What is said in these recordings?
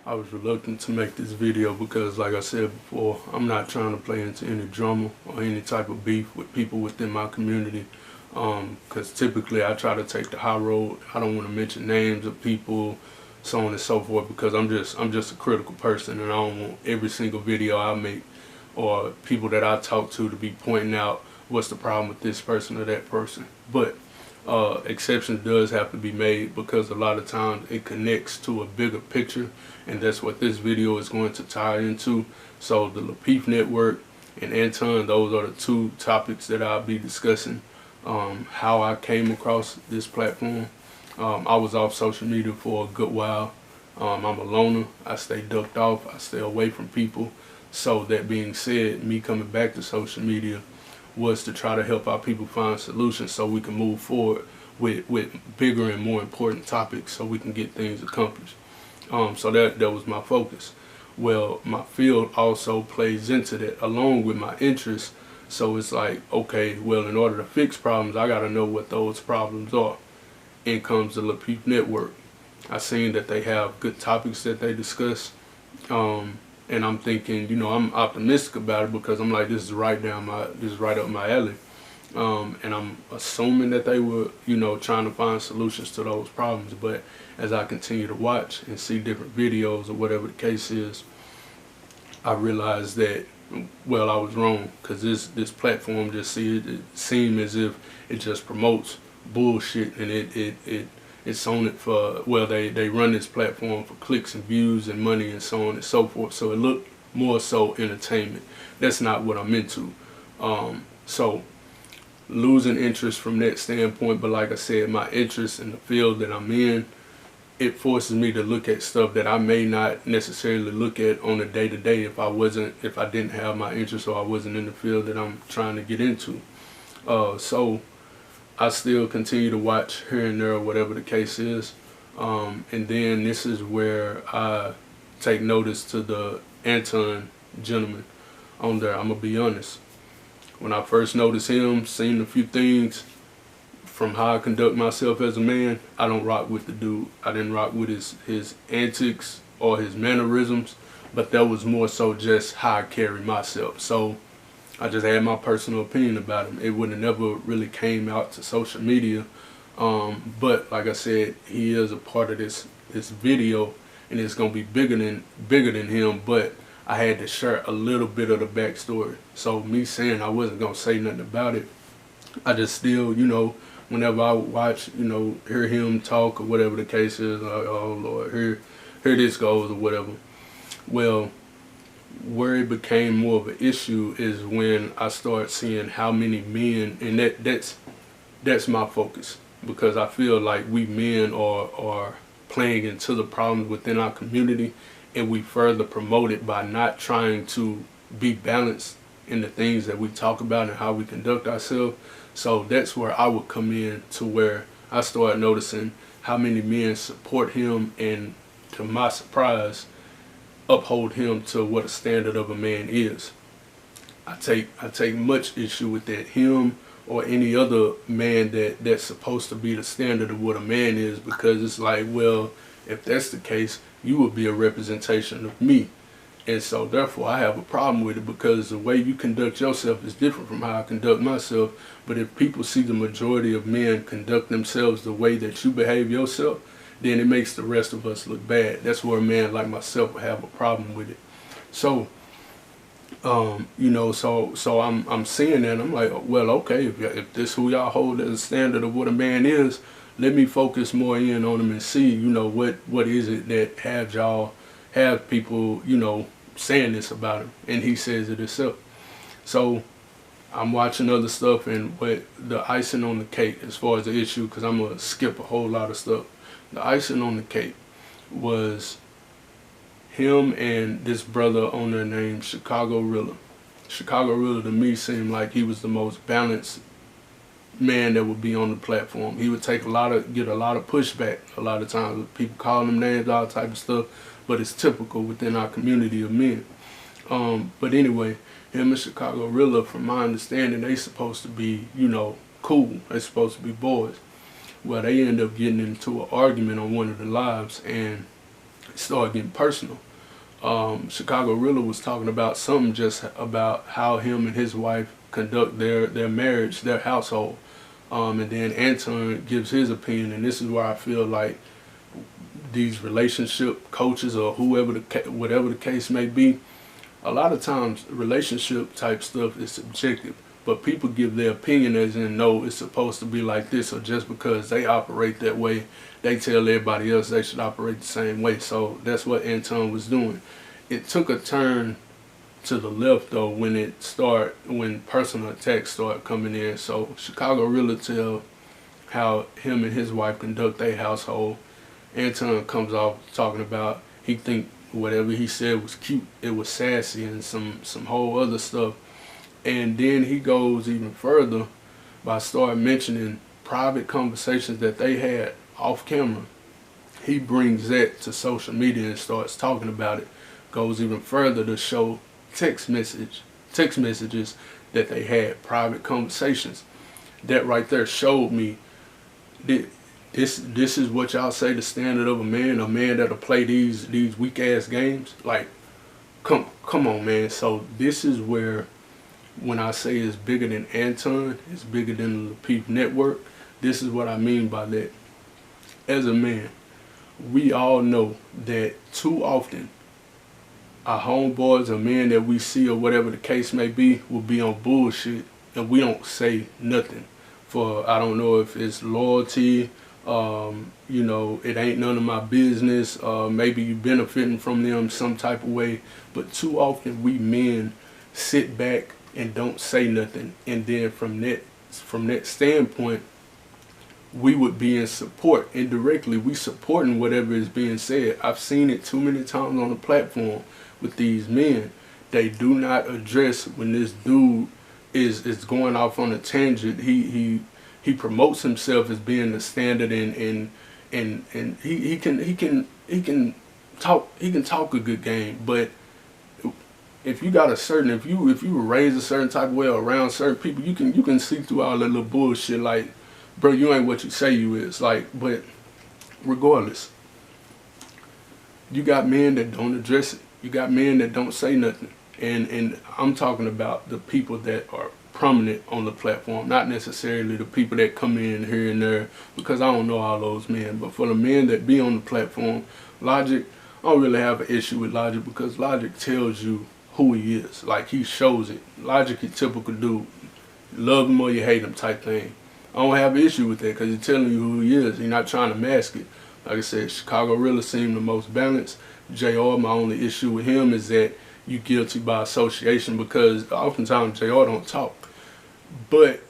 I was reluctant to make this video because, like I said before, I'm not trying to play into any drama or any type of beef with people within my community. Because typically I try to take the high road. I don't want to mention names of people, so on and so forth, because I'm just a critical person, and I don't want every single video I make or people that I talk to be pointing out what's the problem with this person or that person. But exceptions does have to be made, because a lot of times it connects to a bigger picture, and that's what this video is going to tie into. So the Lapeef Network and Anton, those are the two topics that I'll be discussing. How I came across this platform. I was off social media for a good while. I'm a loner. I stay ducked off. I stay away from people. So that being said, me coming back to social media was to try to help our people find solutions so we can move forward with bigger and more important topics, so we can get things accomplished. So that was my focus. Well, my field also plays into that along with my interests. So it's like, okay, well, in order to fix problems, I got to know what those problems are. In comes the Lapeef Network. I seen that they have good topics that they discuss. And I'm thinking, I'm optimistic about it, because I'm like, this is right up my alley. And I'm assuming that they were, trying to find solutions to those problems. But as I continue to watch and see different videos or whatever the case is, I realized that, well, I was wrong, because this platform it seemed as if it just promotes bullshit, and it's on it for, well, they run this platform for clicks and views and money and so on and so forth. So it looked more so entertainment. That's not what I'm into. So losing interest from that standpoint, but like I said, my interest in the field that I'm in, it forces me to look at stuff that I may not necessarily look at on a day-to-day if I didn't have my interest, or I wasn't in the field that I'm trying to get into. So I still continue to watch here and there, whatever the case is. And then this is where I take notice to the Anton gentleman on there. I'm gonna be honest. When I first noticed him, seen a few things from how I conduct myself as a man, I don't rock with the dude. I didn't rock with his antics or his mannerisms, but that was more so just how I carry myself. So I just had my personal opinion about him. It would have never really came out to social media. But like I said, he is a part of this video, and it's gonna be bigger than him. But I had to share a little bit of the backstory. So me saying I wasn't gonna say nothing about it, I just still, whenever I watch, hear him talk or whatever the case is, like, oh Lord, here this goes or whatever. Well, where it became more of an issue is when I started seeing how many men, and that's my focus, because I feel like we men are playing into the problems within our community, and we further promote it by not trying to be balanced in the things that we talk about and how we conduct ourselves. So that's where I would come in, to where I started noticing how many men support him, and to my surprise, uphold him to what a standard of a man is. I take much issue with that. Him or any other man that's supposed to be the standard of what a man is, because it's like, well, if that's the case, you would be a representation of me. And so therefore I have a problem with it, because the way you conduct yourself is different from how I conduct myself. But if people see the majority of men conduct themselves the way that you behave yourself, then it makes the rest of us look bad. That's where a man like myself will have a problem with it. So so I'm seeing that, and I'm like, well, okay, if this who y'all hold as a standard of what a man is, let me focus more in on him and see, what is it that have people, saying this about him. And he says it himself. So I'm watching other stuff, and what the icing on the cake as far as the issue, because I'm gonna skip a whole lot of stuff. The icing on the cake was him and this brother on there named Chicago Rilla. Chicago Rilla to me seemed like he was the most balanced man that would be on the platform. He would get a lot of pushback a lot of times. People calling him names, all type of stuff, but it's typical within our community of men. But anyway, him and Chicago Rilla, from my understanding, they supposed to be, cool. They supposed to be boys. Well, they end up getting into an argument on one of the lives, and it started getting personal. Chicago Rilla was talking about something just about how him and his wife conduct their marriage, their household. And then Anton gives his opinion, and this is where I feel like these relationship coaches or whatever the case may be, a lot of times relationship type stuff is subjective, but people give their opinion as in, no, it's supposed to be like this, or just because they operate that way, they tell everybody else they should operate the same way. So that's what Anton was doing. It took a turn to the left though when personal attacks started coming in. So Chicago Rilla tell how him and his wife conduct their household. Anton comes off talking about he think whatever he said was cute, it was sassy and some whole other stuff. And then he goes even further by start mentioning private conversations that they had off camera. He brings that to social media and starts talking about it. Goes even further to show text messages that they had, private conversations. That right there showed me that this is what y'all say the standard of a man that'll play these weak ass games. Like, come on, man. So this is where, when I say it's bigger than Anton, it's bigger than the Peep Network, this is what I mean by that. As a man, we all know that too often our homeboys or men that we see or whatever the case may be will be on bullshit and we don't say nothing. For, I don't know if it's loyalty, you know, it ain't none of my business, maybe you benefiting from them some type of way, but too often we men sit back and don't say nothing, and then from that standpoint, we would be in support. Indirectly, we supporting whatever is being said. I've seen it too many times on the platform with these men. They do not address when this dude is going off on a tangent. He promotes himself as being the standard, and he can talk a good game, but if you got if you were raised a certain type of way or around certain people, you can see through all that little bullshit. Like, bro, you ain't what you say you is. Like, but regardless, you got men that don't address it. You got men that don't say nothing. And I'm talking about the people that are prominent on the platform, not necessarily the people that come in here and there, because I don't know all those men. But for the men that be on the platform, Logic, I don't really have an issue with Logic, because Logic tells you who he is. Like, he shows it. Logic is typical dude. You love him or you hate him type thing. I don't have an issue with that, because he's telling you who he is. He's not trying to mask it. Like I said, Chicago Rilla seemed the most balanced. JR, my only issue with him is that you guilty by association, because oftentimes JR don't talk. But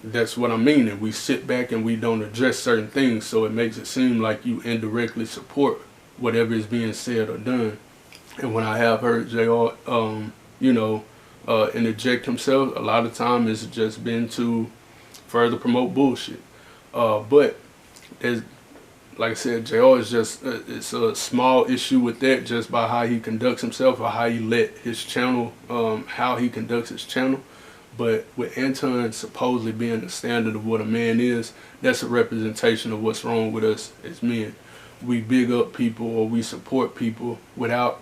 that's what I mean. And we sit back and we don't address certain things, so it makes it seem like you indirectly support whatever is being said or done. And when I have heard JR, interject himself, a lot of time it's just been to further promote bullshit. But there's, like I said, JR is just, it's a small issue with that, just by how he conducts himself or how he let his channel, how he conducts his channel. But with Anton supposedly being the standard of what a man is, that's a representation of what's wrong with us as men. We big up people or we support people without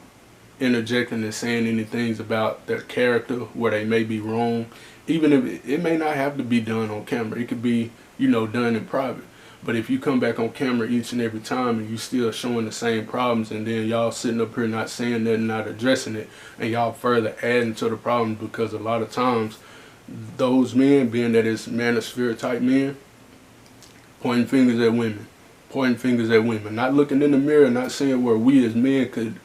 interjecting and saying any things about their character where they may be wrong. Even if it may not have to be done on camera, it could be, done in private. But if you come back on camera each and every time and you still showing the same problems, and then y'all sitting up here not saying nothing, not addressing it, and y'all further adding to the problem, because a lot of times those men, being that it's manosphere type men, pointing fingers at women, not looking in the mirror, not saying where we as men could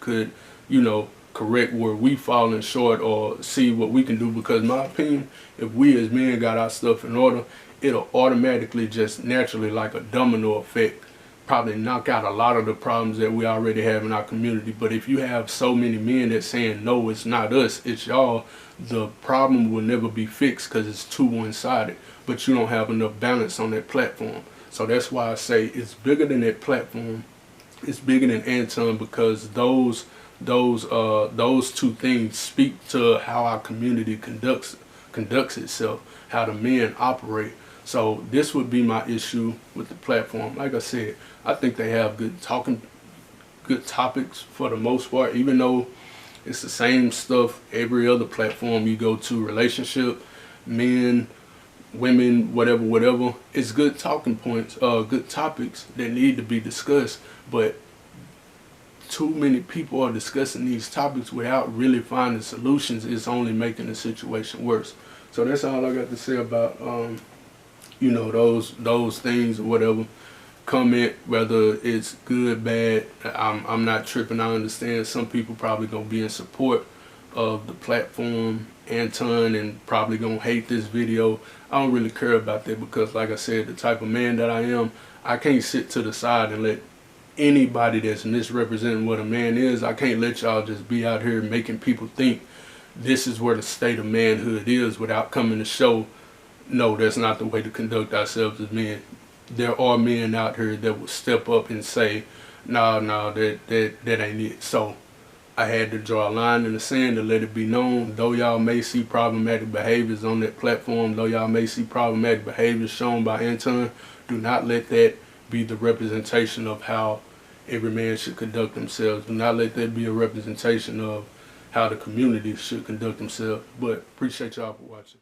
correct where we falling short or see what we can do. Because in my opinion, if we as men got our stuff in order, it'll automatically, just naturally, like a domino effect, probably knock out a lot of the problems that we already have in our community. But if you have so many men that saying, no, it's not us, it's y'all, the problem will never be fixed, because it's too one-sided. But you don't have enough balance on that platform. So that's why I say it's bigger than that platform. It's bigger than Anton, because those two things speak to how our community conducts itself, how the men operate. So this would be my issue with the platform. Like I said, I think they have good talking good topics for the most part, even though it's the same stuff every other platform you go to, relationship, men, women, whatever. It's good talking points, good topics that need to be discussed, but too many people are discussing these topics without really finding solutions. It's only making the situation worse. So that's all I got to say about you know, those things or whatever. Comment whether it's good, bad. I'm not tripping. I understand some people probably gonna be in support of the platform, Anton, and probably gonna hate this video. I don't really care about that, because like I said, the type of man that I am, I can't sit to the side and let anybody that's misrepresenting what a man is. I can't let y'all just be out here making people think this is where the state of manhood is without coming to show, no, that's not the way to conduct ourselves as men. There are men out here that will step up and say, no, that ain't it. So I had to draw a line in the sand to let it be known. Though y'all may see problematic behaviors on that platform, though y'all may see problematic behaviors shown by Anton, do not let that be the representation of how every man should conduct themselves. Do not let that be a representation of how the community should conduct themselves. But appreciate y'all for watching.